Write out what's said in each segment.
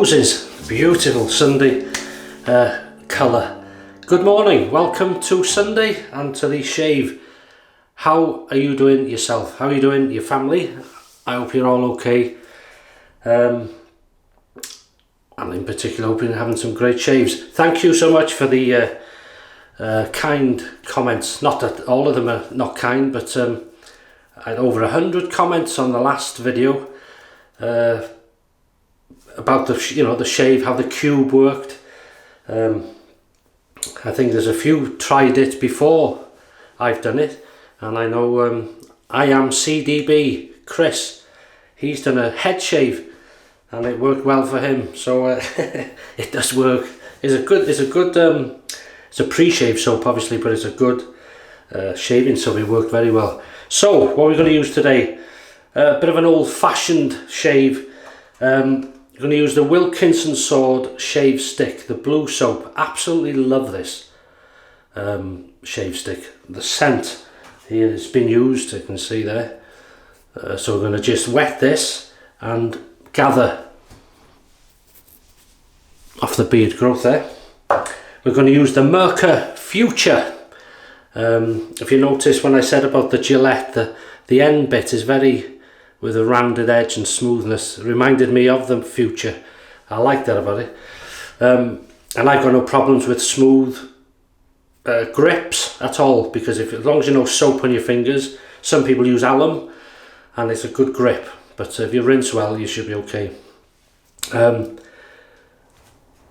Roses, beautiful Sunday colour. Good morning, welcome to Sunday and to the shave. How are you doing yourself? How are you doing, your family? I hope you're all okay. And in particular, hoping you're having some great shaves. Thank you so much for the kind comments. Not that all of them are not kind, but I had over 100 comments on the last video about the shave, how the cube worked. I think there's a few tried it before I've done it, and I know I am CDB Chris. He's done a head shave, and it worked well for him. So it does work. It's a pre-shave soap, obviously, but it's a good shaving soap. It worked very well. So what we're going to use today, a bit of an old-fashioned shave. I'm going to use the Wilkinson Sword Shave Stick, the blue soap. Absolutely love this shave stick. The scent here has been used, you can see there. So we're going to just wet this and gather off the beard growth there. We're going to use the Merkur Futur. If you notice when I said about the Gillette, the end bit is very with a rounded edge and smoothness. It reminded me of the Futur. I like that about it. And I've got no problems with smooth grips at all, because as long as you know soap on your fingers, some people use alum and it's a good grip, but if you rinse well you should be okay.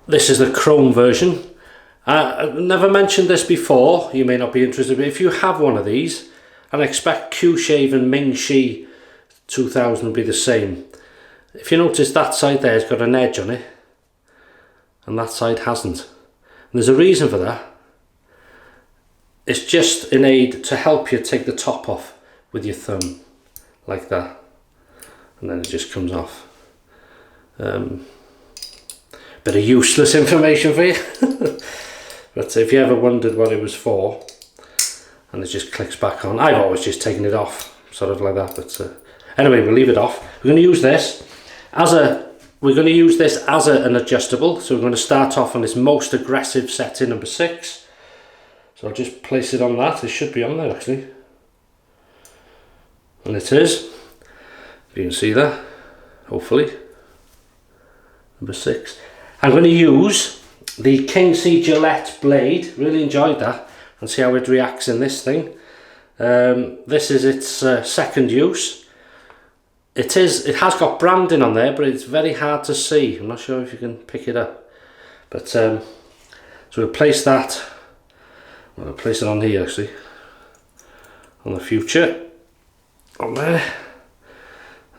This is the chrome version. I've never mentioned this before, you may not be interested, but if you have one of these, and I expect Q-Shave and Ming-Chi 2000 will be the same. If you notice, that side there has got an edge on it and that side hasn't, and there's a reason for that. It's just an aid to help you take the top off with your thumb like that, and then it just comes off. Bit of useless information for you. But if you ever wondered what it was for, and it just clicks back on, I've always just taken it off sort of like that, but anyway, we'll leave it off. We're going to use this as an adjustable. So we're going to start off on this most aggressive setting, number 6. So I'll just place it on that. It should be on there actually, and it is. You can see that, hopefully. Number 6. I'm going to use the King.C.Gillette Blade. Really enjoyed that, and see how it reacts in this thing. This is its second use. It has got branding on there, but it's very hard to see. I'm not sure if you can pick it up, but so we'll place that. I'll place it on here actually, on the Futur, on there,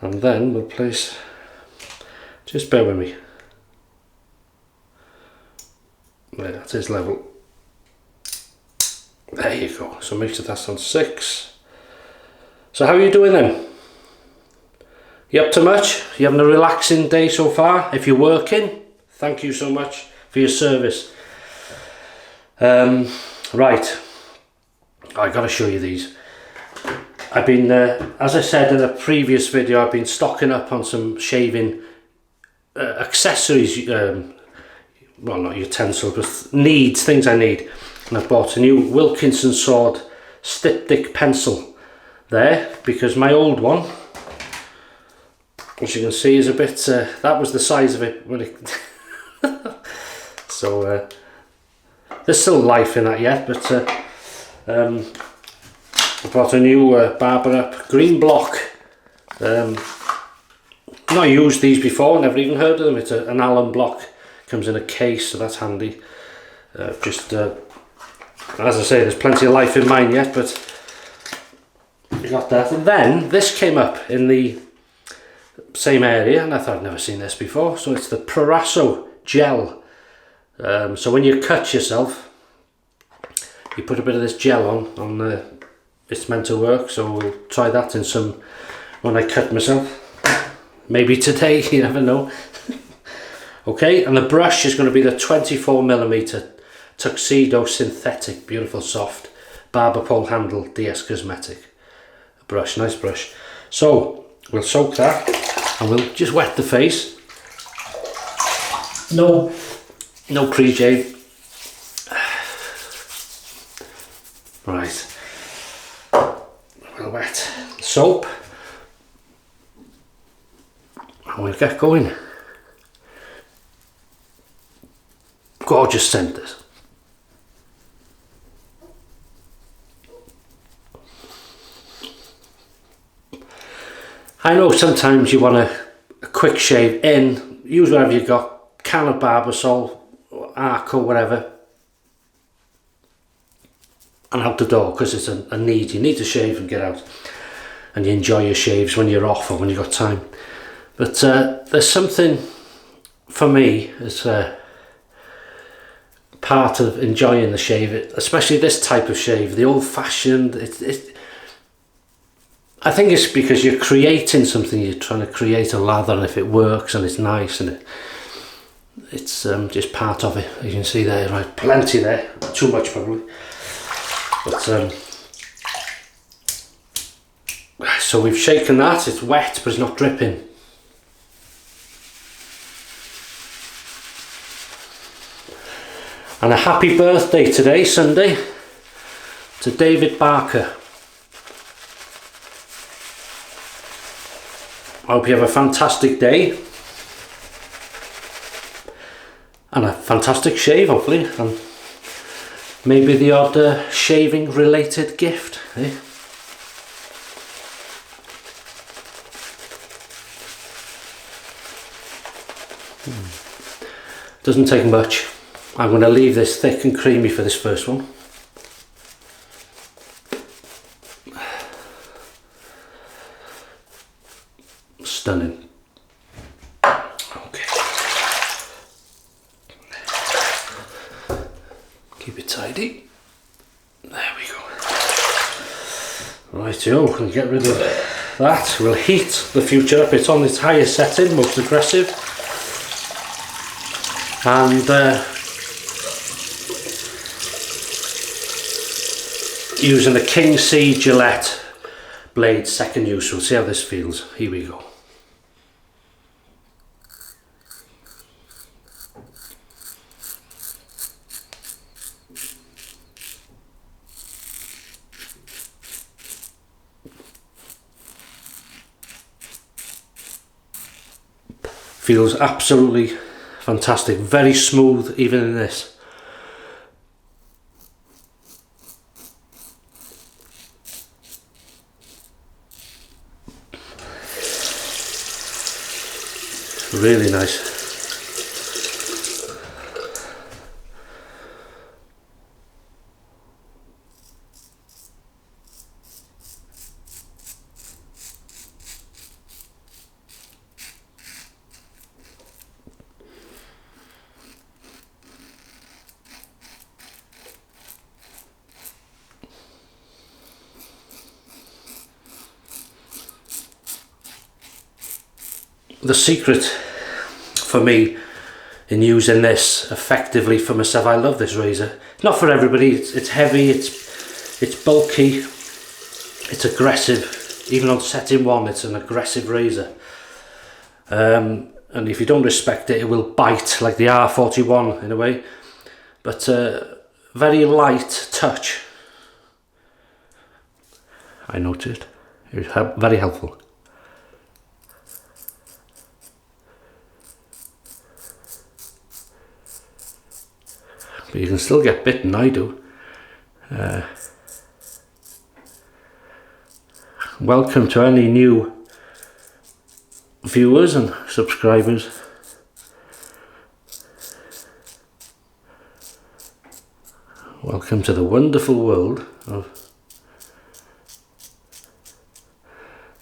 and then we'll place. Just bear with me. There, that is level. There you go. So make sure that's on 6. So how are you doing then? You up to much? You having a relaxing day so far? If you're working, thank you so much for your service. Right, I gotta show you these. I've been, as I said in a previous video, I've been stocking up on some shaving accessories. Well, not utensils, but things I need. And I've bought a new Wilkinson Sword Styptic pencil there, because my old one, as you can see, is a bit, that was the size of it when it so there's still life in that yet, but I bought a new Barber Up green block. Not used these before, never even heard of them. It's an alum block, comes in a case, so that's handy. As I say, there's plenty of life in mine yet, but you got that. And then this came up in the same area, and I thought I'd never seen this before. So it's the Proraso gel. So when you cut yourself, you put a bit of this gel on it's meant to work. So we'll try that in some when I cut myself, maybe today, you never know. Okay, and the brush is going to be the 24mm Tuxedo synthetic, beautiful soft barber pole handle DS Cosmetic brush, nice brush. So we'll soak that and we'll just wet the face. No pre-shave. Right. Well wet. Soap. And we'll get going. Gorgeous scent this. I know sometimes you want a quick shave in, use whatever you got, can of Barbasol, Arco, whatever, and out the door, because it's a need. You need to shave and get out, and you enjoy your shaves when you're off or when you've got time. But there's something for me as part of enjoying the shave, especially this type of shave, the old-fashioned. I think it's because you're creating something, you're trying to create a lather, and if it works and it's nice and it's just part of it. You can see there, right, plenty there, too much probably. But so we've shaken that, it's wet but it's not dripping. And a happy birthday today, Sunday, to David Barker. I hope you have a fantastic day and a fantastic shave, hopefully, and maybe the odd shaving related gift, eh? Doesn't take much. I'm going to leave this thick and creamy for this first one. Stunning. Okay. Keep it tidy. There we go. Rightio, we can get rid of that. We'll heat the Future up. It's on its highest setting, most aggressive. And using the King.C.Gillette Blade second use. We'll see how this feels. Here we go. Feels absolutely fantastic, very smooth even in this. Really nice. The secret for me in using this effectively for myself, I love this razor. Not for everybody. It's heavy, it's bulky, it's aggressive. Even on setting one, it's an aggressive razor. And if you don't respect it, it will bite like the R41 in a way. But very light touch, I noticed. It was very helpful. But you can still get bitten, I do. Welcome to any new viewers and subscribers. Welcome to the wonderful world of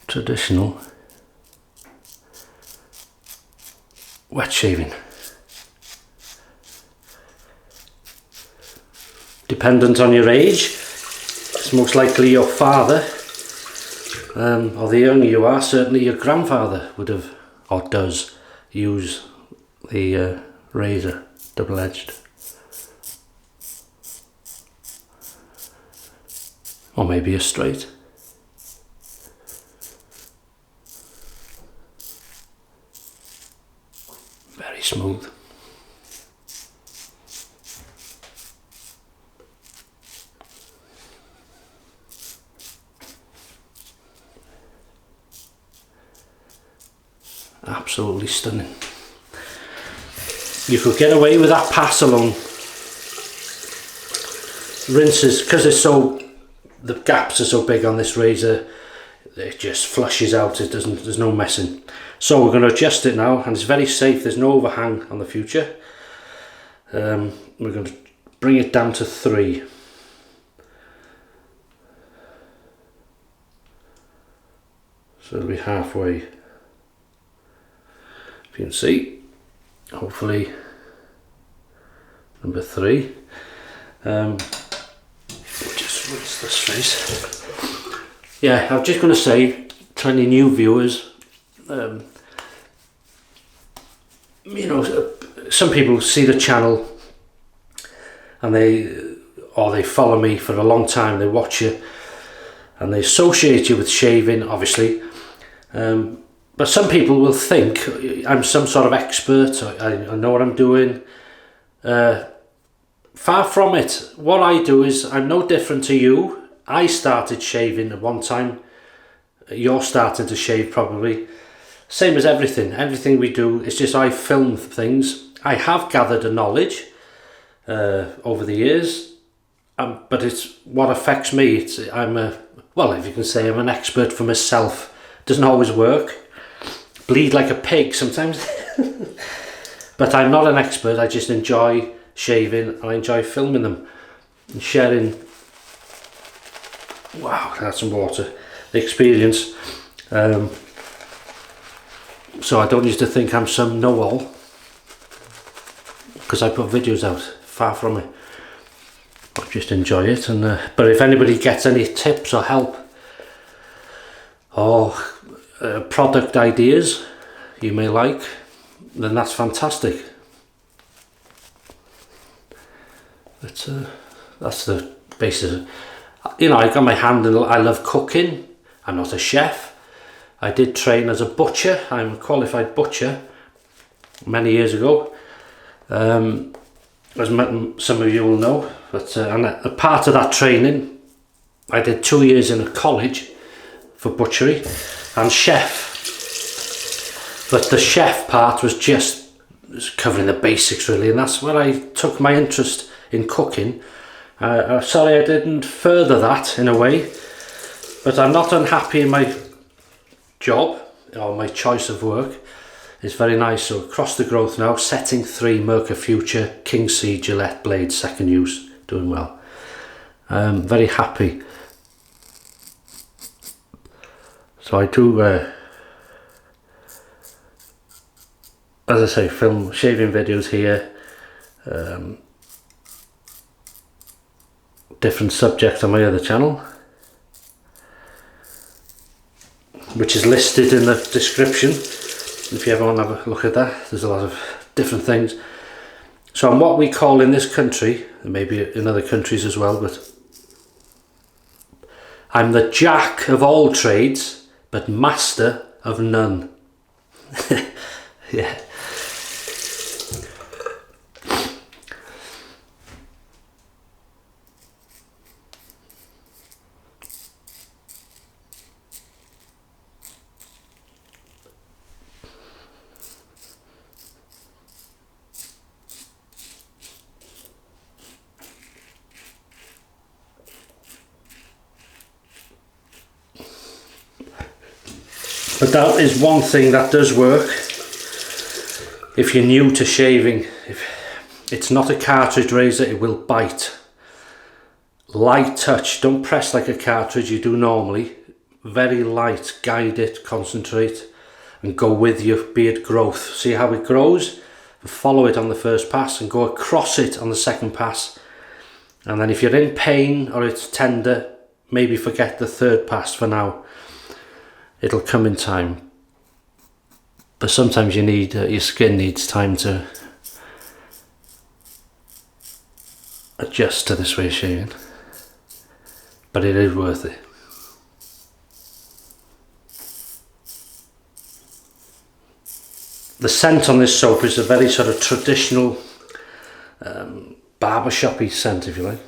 traditional wet shaving. Dependent on your age, it's most likely your father, or the younger you are, certainly your grandfather would have, or does, use the razor, double-edged. Or maybe a straight. Very smooth. absolutely stunning. You could get away with that pass alone. Rinses, because it's so, the gaps are so big on this razor, it just flushes out. It doesn't, there's no messing. So we're going to adjust it now, and it's very safe. There's no overhang on the Future. We're going to bring it down to 3. So it'll be halfway. If you can see, hopefully number 3. Just rinse this face. Yeah, I'm just going to say to any new viewers, you know, some people see the channel and they follow me for a long time, they watch you and they associate you with shaving, obviously, but some people will think I'm some sort of expert. I know what I'm doing. Far from it. What I do is, I'm no different to you. I started shaving at one time. You're starting to shave probably. Same as everything we do. It's just I film things. I have gathered a knowledge over the years, but it's what affects me. Well, if you can say, I'm an expert for myself. Doesn't always work. Bleed like a pig sometimes. But I'm not an expert. I just enjoy shaving and I enjoy filming them and sharing. Wow, that's some water. The experience. So I don't used to think I'm some know-all because I put videos out. Far from it. I just enjoy it. And but if anybody gets any tips or help or product ideas you may like, then that's fantastic. But that's the basis. You know, I got my hand in. I love cooking. I'm not a chef. I did train as a butcher. I'm a qualified butcher many years ago, as some of you will know. But and a part of that training, I did 2 years in a college for butchery and chef. But the chef part was just covering the basics really, and that's where I took my interest in cooking. Sorry I didn't further that in a way, but I'm not unhappy in my job or my choice of work. It's very nice. So across the growth now, setting 3 Merkur Futur King.C.Gillette Blade, second use, doing well. Very happy. So I do, as I say, film shaving videos here. Different subjects on my other channel, which is listed in the description if you ever want to have a look at that. There's a lot of different things. So I'm what we call in this country, and maybe in other countries as well, but I'm the jack of all trades but master of none. Yeah. But that is one thing that does work if you're new to shaving. If it's not a cartridge razor, it will bite. Light touch, don't press like a cartridge you do normally. Very light, guide it, concentrate and go with your beard growth. See how it grows? Follow it on the first pass and go across it on the second pass. And then if you're in pain or it's tender, maybe forget the third pass for now. It'll come in time, but sometimes you need your skin needs time to adjust to this way of shaving, but it is worth it. The scent on this soap is a very sort of traditional barbershop-y scent, if you like.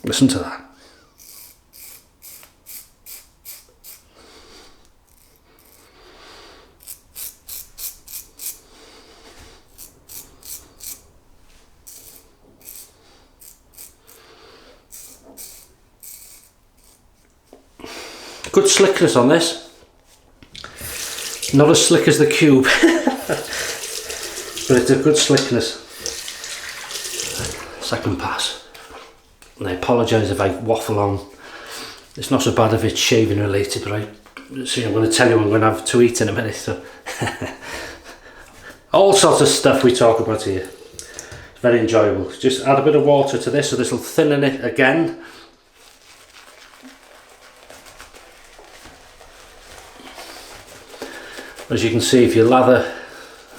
Listen to that. good slickness on this. Not as slick as the cube, but it's a good slickness. Second pass. And I apologise if I waffle on. It's not so bad if it's shaving related, but I'm going to tell you what I'm going to have to eat in a minute. So all sorts of stuff we talk about here. It's very enjoyable. Just add a bit of water to this, so this will thinnen it again. As you can see, if you lather,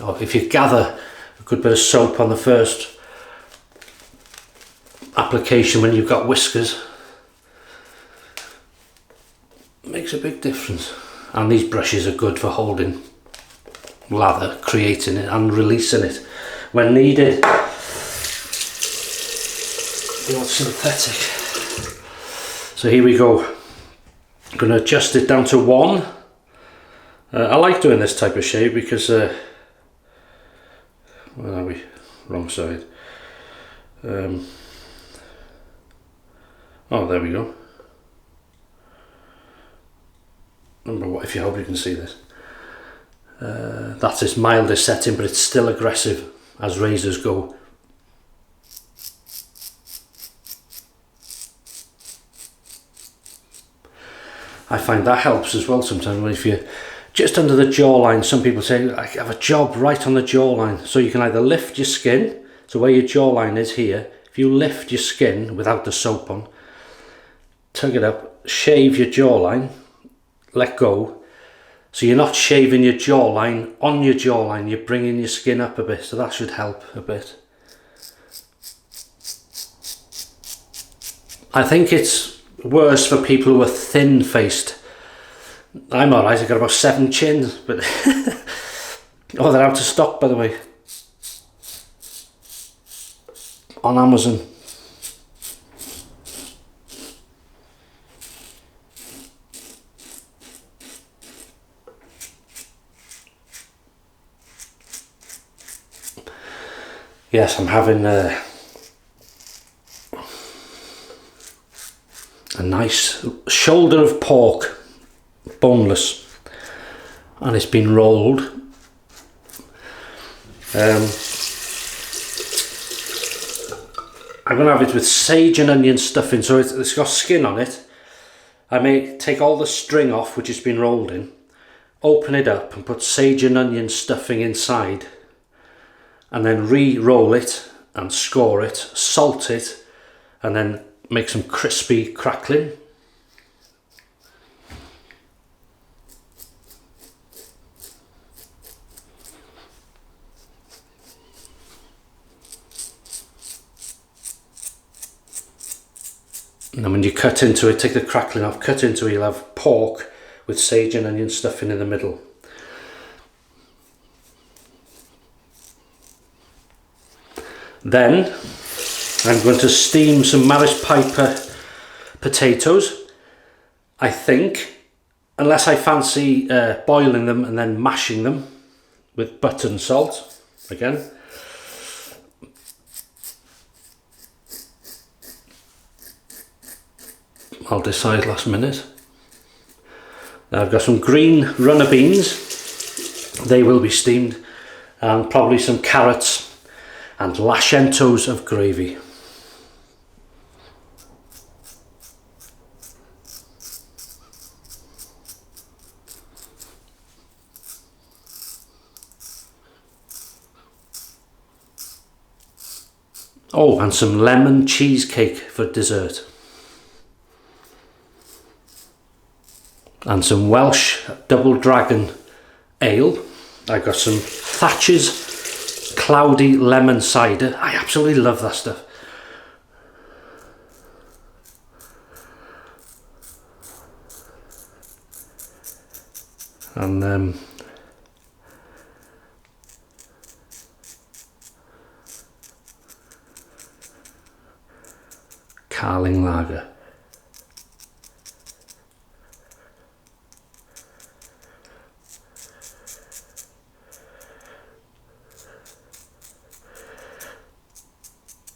or if you gather a good bit of soap on the first application when you've got whiskers, it makes a big difference. And these brushes are good for holding lather, creating it and releasing it when needed. The old synthetic. So here we go. I'm going to adjust it down to 1. I like doing this type of shave because where are we? Wrong side. Oh, there we go. Number what? If you hope you can see this. That's its mildest setting, but it's still aggressive as razors go. I find that helps as well sometimes. When if you're just under the jawline, some people say I have a job right on the jawline, so you can either lift your skin, so where your jawline is here, if you lift your skin without the soap on, tug it up, shave your jawline, let go, so you're not shaving your jawline on your jawline, you're bringing your skin up a bit, so that should help a bit. I think it's worse for people who are thin faced. I'm alright, I've got about 7 chins, but oh, they're out of stock, by the way, on Amazon. Yes, I'm having a nice shoulder of pork, boneless, and it's been rolled. I'm going to have it with sage and onion stuffing, so it's got skin on it. I may take all the string off which has been rolled in, open it up and put sage and onion stuffing inside, and then re-roll it and score it, salt it, and then make some crispy crackling. And then when you cut into it, take the crackling off, cut into it, you'll have pork with sage and onion stuffing in the middle. Then I'm going to steam some Maris Piper potatoes, I think, unless I fancy boiling them and then mashing them with butter and salt again. I'll decide last minute. Now I've got some green runner beans, they will be steamed, and probably some carrots and lashentos of gravy. Oh, and some lemon cheesecake for dessert. And some Welsh Double Dragon ale. I got some Thatcher's Cloudy Lemon Cider. I absolutely love that stuff. And Carling Lager.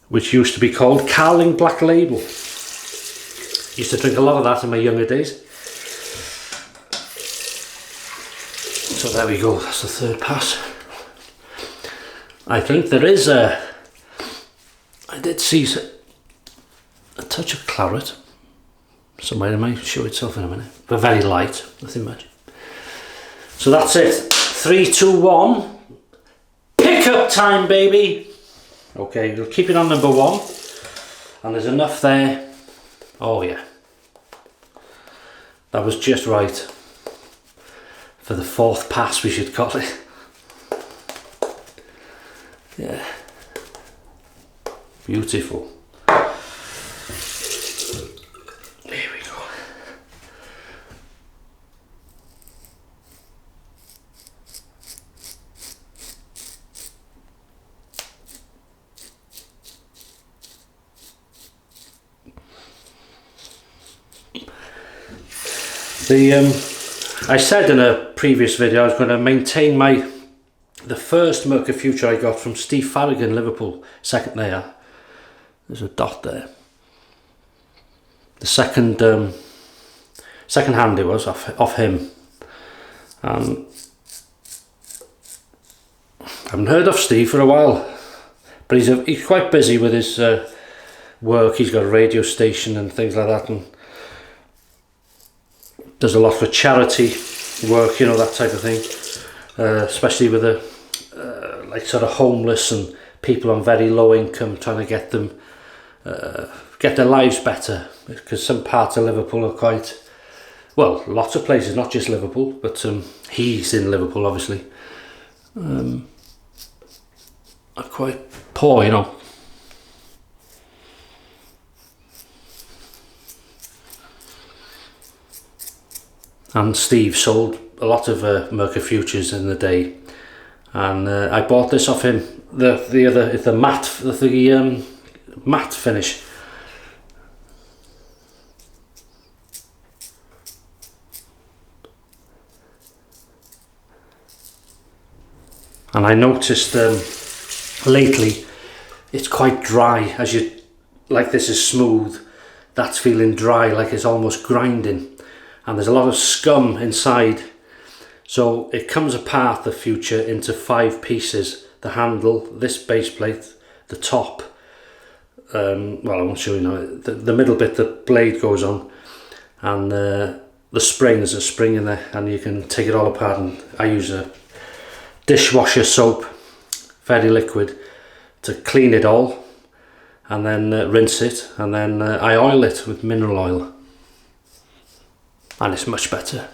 Which used to be called Carling Black Label. Used to drink a lot of that in my younger days. So there we go, that's the third pass. I think there is I did see a touch of claret somewhere. It might show itself in a minute, but very light, nothing much. So that's it. 3, 2, 1. Pickup time, baby. Okay, we'll keep it on number 1, and there's enough there. Oh yeah, that was just right for the 4th pass, we should call it. Yeah, beautiful. There we go. I said in a previous video I was going to maintain the first Merkur Futur I got from Steve Farragon, Liverpool, second layer. There's a dot there. The second hand it was off him. I haven't heard of Steve for a while, but he's quite busy with his work. He's got a radio station and things like that, and does a lot for charity work, you know, that type of thing, especially with the like sort of homeless and people on very low income, trying to get them get their lives better, because some parts of Liverpool are quite, well, lots of places, not just Liverpool, but he's in Liverpool obviously, are quite poor, you know. And Steve sold a lot of Merkur Futurs in the day, and I bought this off him. The matte finish. And I noticed lately it's quite dry. As you like, this is smooth, that's feeling dry, like it's almost grinding. And there's a lot of scum inside, so it comes apart, the Futur, into 5 pieces: the handle, this base plate, the top, well, I won't show you now, the middle bit the blade goes on, and the spring. There's a spring in there, and you can take it all apart. And I use a dishwasher soap, very liquid, to clean it all, and then rinse it, and then I oil it with mineral oil. And it's much better.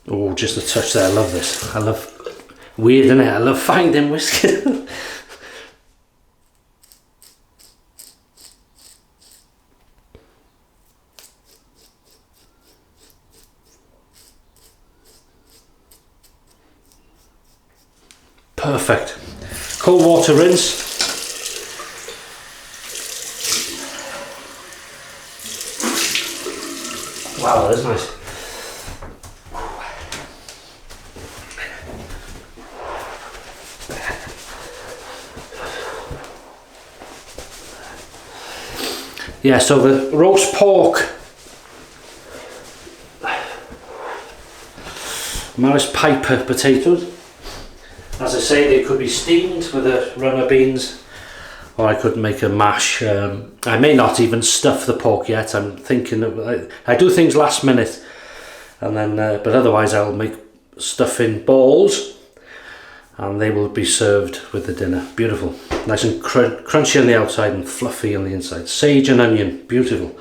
Oh, just a touch there. I love this. I love, weird, isn't it? I love finding whiskey. Perfect. Cold water rinse. Wow, that is nice. Yeah, so the roast pork, Maris Piper potatoes. As I say, they could be steamed with the runner beans, or I could make a mash. I may not even stuff the pork yet. I'm thinking of, I do things last minute, and then but otherwise I'll make stuff in balls, and they will be served with the dinner. Beautiful, nice and crunchy on the outside and fluffy on the inside. Sage and onion, beautiful.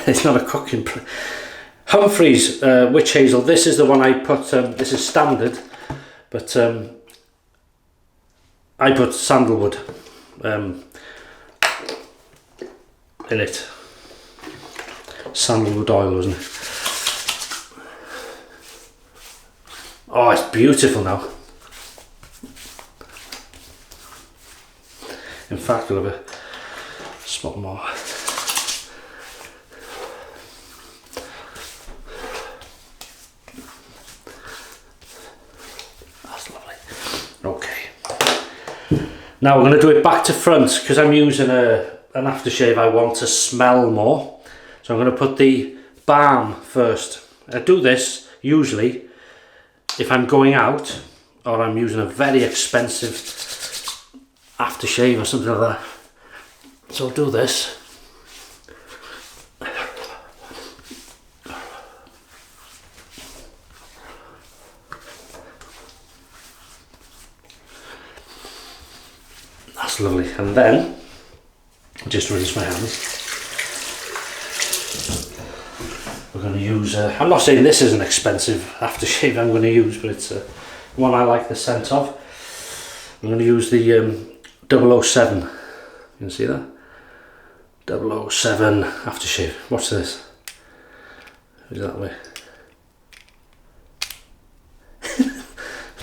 It's not a cooking. Humphrey's witch hazel. This is the one I put. This is standard, but I put sandalwood in it. Sandalwood oil, wasn't it? Oh, it's beautiful now. In fact, we'll have a spot more. Now we're going to do it back to front because I'm using an aftershave. I want to smell more, so I'm going to put the balm first. I do this usually if I'm going out or I'm using a very expensive aftershave or something like that. So I'll do this. That's lovely. And then just rinse my hands. We're going to use, I'm not saying this is an expensive aftershave I'm going to use, but it's one I like the scent of. I'm going to use the 007. You can see that? 007 aftershave. What's this? Is that way?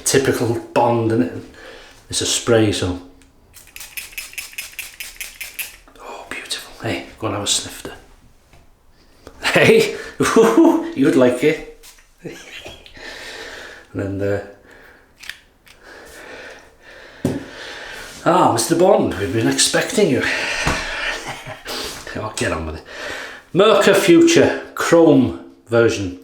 Typical Bond, isn't it? It's a spray, so. Oh, beautiful. Hey, go and have a snifter. Hey, you'd like it. And then Mr. Bond, we've been expecting you. I'll get on with it. Merkur Futur Chrome version.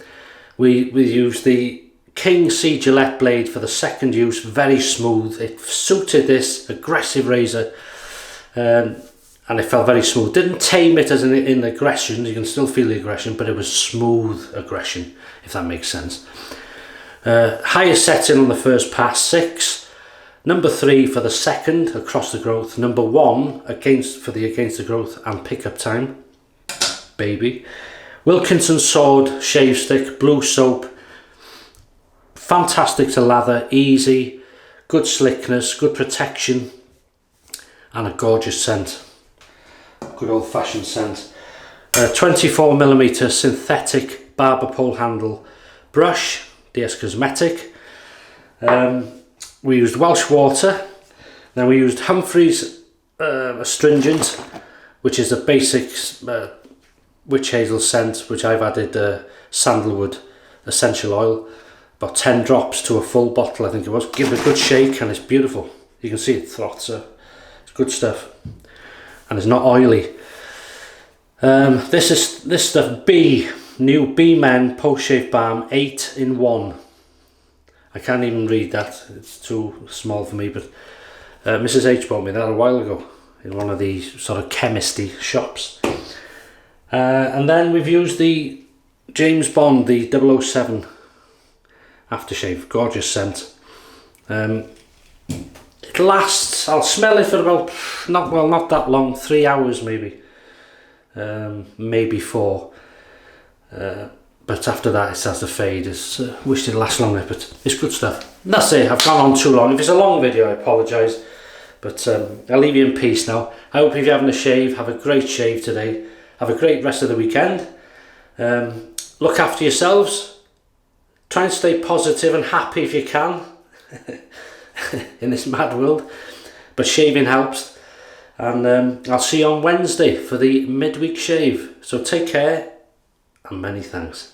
We used the King.C.Gillette Blade for the second use. Very smooth. It suited this aggressive razor. And it felt very smooth. Didn't tame it as in aggression. You can still feel the aggression, but it was smooth aggression, if that makes sense. Higher setting on the first pass, 6. Number 3 for the second, across the growth. Number 1 against the growth and pickup time. Baby. Wilkinson sword, shave stick, blue soap. Fantastic to lather, easy, good slickness, good protection, and a gorgeous scent. Good old fashioned scent. 24mm synthetic barber pole handle brush, DS Cosmetic. We used Welsh water. Then we used Humphrey's astringent, which is a basic witch hazel scent, which I've added sandalwood essential oil, about 10 drops to a full bottle, I think it was. Give it a good shake and it's beautiful. You can see it throts, so it's good stuff. And it's not oily. This stuff, new B Men post shave balm 8 in 1. I can't even read that, it's too small for me, but Mrs. H bought me that a while ago in one of these sort of chemisty shops. And then we've used the James Bond, the 007 aftershave, gorgeous scent. It lasts, I'll smell it for about, not that long, 3 hours maybe, maybe 4. But after that it starts to fade. Wish it'd last longer, but it's good stuff. And that's it, I've gone on too long. If it's a long video, I apologise. But I'll leave you in peace now. I hope if you're having a shave, have a great shave today. Have a great rest of the weekend. Look after yourselves. Try and stay positive and happy if you can. In this mad world. But shaving helps. And I'll see you on Wednesday for the midweek shave. So take care and many thanks.